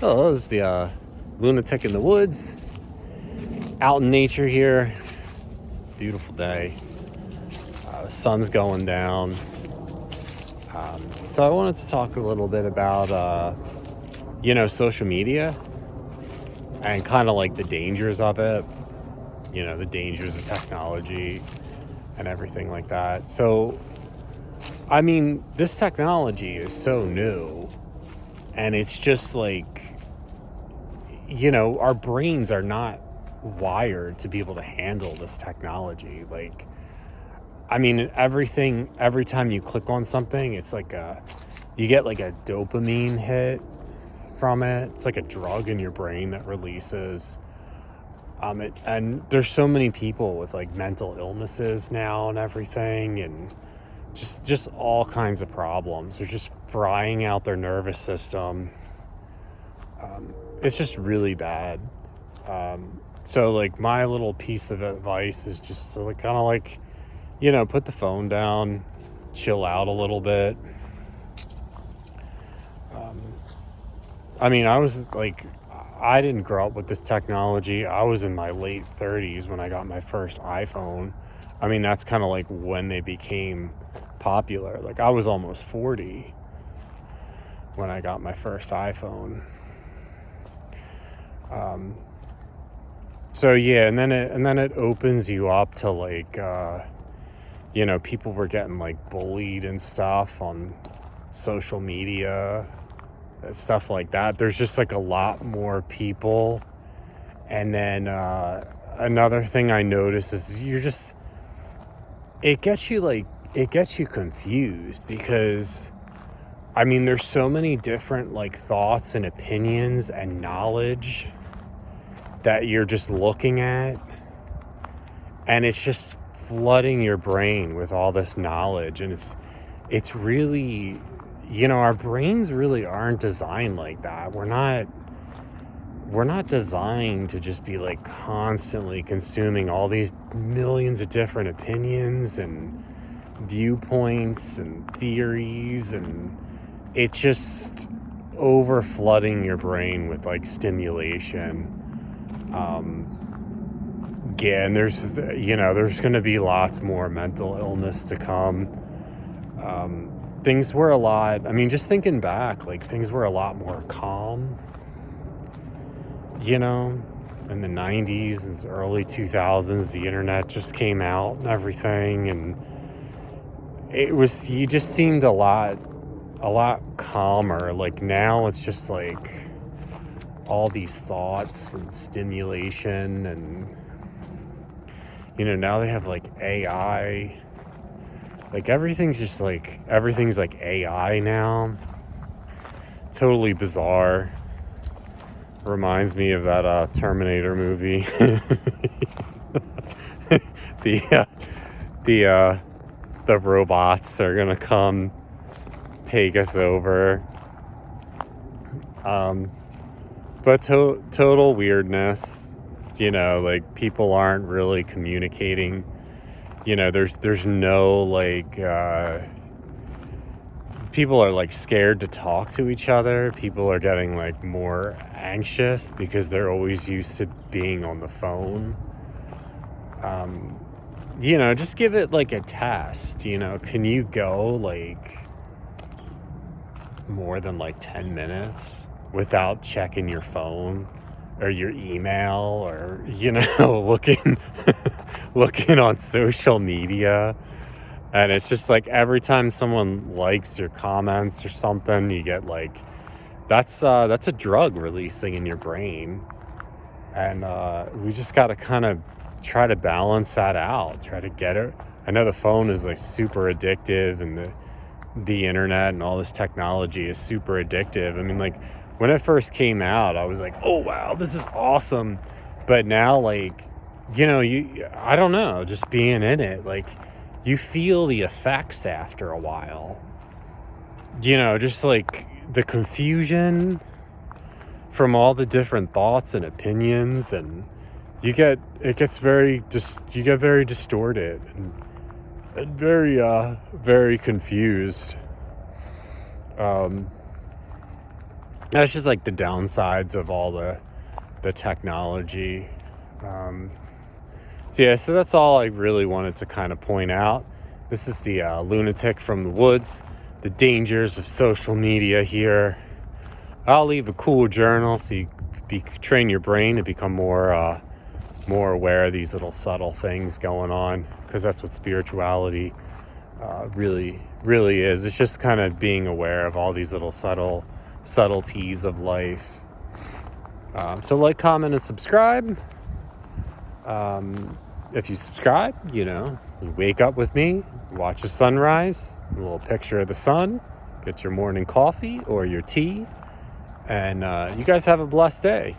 Oh, this is the Lunatic in the woods, out in nature here. Beautiful day. The sun's going down. So I wanted to talk a little bit about, social media and kind of like the dangers of it, the dangers of technology and everything like that. So, I mean, this technology is so new, and it's just like, our brains are not wired to be able to handle this technology. Like, I mean, every time you click on something, it's like you get like a dopamine hit from it. It's like a drug in your brain that releases. And there's so many people with like mental illnesses now and everything, and just all kinds of problems. They're just frying out their nervous system. It's just really bad. So like my little piece of advice is just to kind of like, put the phone down, chill out a little bit. I didn't grow up with this technology. I was in my late 30s when I got my first iPhone. I mean, that's kind of like when they became popular. Like, I was almost 40 when I got my first iPhone. So yeah, and then it opens you up to like, people were getting like bullied and stuff on social media and stuff like that. There's just like a lot more people. And then another thing I noticed is it gets you confused, because I mean, there's so many different like thoughts and opinions and knowledge that you're just looking at, and it's just flooding your brain with all this knowledge. And it's really, our brains really aren't designed like that. We're not designed to just be like constantly consuming all these millions of different opinions and viewpoints and theories, and it's just over flooding your brain with like stimulation. And there's going to be lots more mental illness to come. Things were just thinking back, like things were a lot more calm, in the 90s and early 2000s. The internet just came out and everything, and you just seemed a lot calmer. Like now it's just like all these thoughts and stimulation, and now they have like AI. Like everything's like AI now. Totally bizarre. Reminds me of that Terminator movie. The robots are gonna come take us over. But total weirdness. Like people aren't really communicating. There's no like people are like scared to talk to each other. People are getting like more anxious because they're always used to being on the phone. Just give it like a test. Can you go like more than like 10 minutes without checking your phone or your email, or looking on social media? And it's just like every time someone likes your comments or something, you get like, that's a drug releasing in your brain. And we just got to kind of try to balance that out, try to get it. I know the phone is like super addictive, and the internet and all this technology is super addictive. I mean, like when it first came out, I was like, oh wow, this is awesome. But now, like, I don't know, just being in it, like, you feel the effects after a while. Just like the confusion from all the different thoughts and opinions, and you get very distorted and very confused. That's just like the downsides of all the technology. Um, so that's all I really wanted to kind of point out. This is the Lunatic from the woods, the dangers of social media here. I'll leave a cool journal so you train your brain to become more aware of these little subtle things going on, because that's what spirituality really is. It's just kind of being aware of all these little subtleties of life. So like, comment, and subscribe. If you subscribe, you wake up with me, watch the sunrise, a little picture of the sun, get your morning coffee or your tea, and you guys have a blessed day.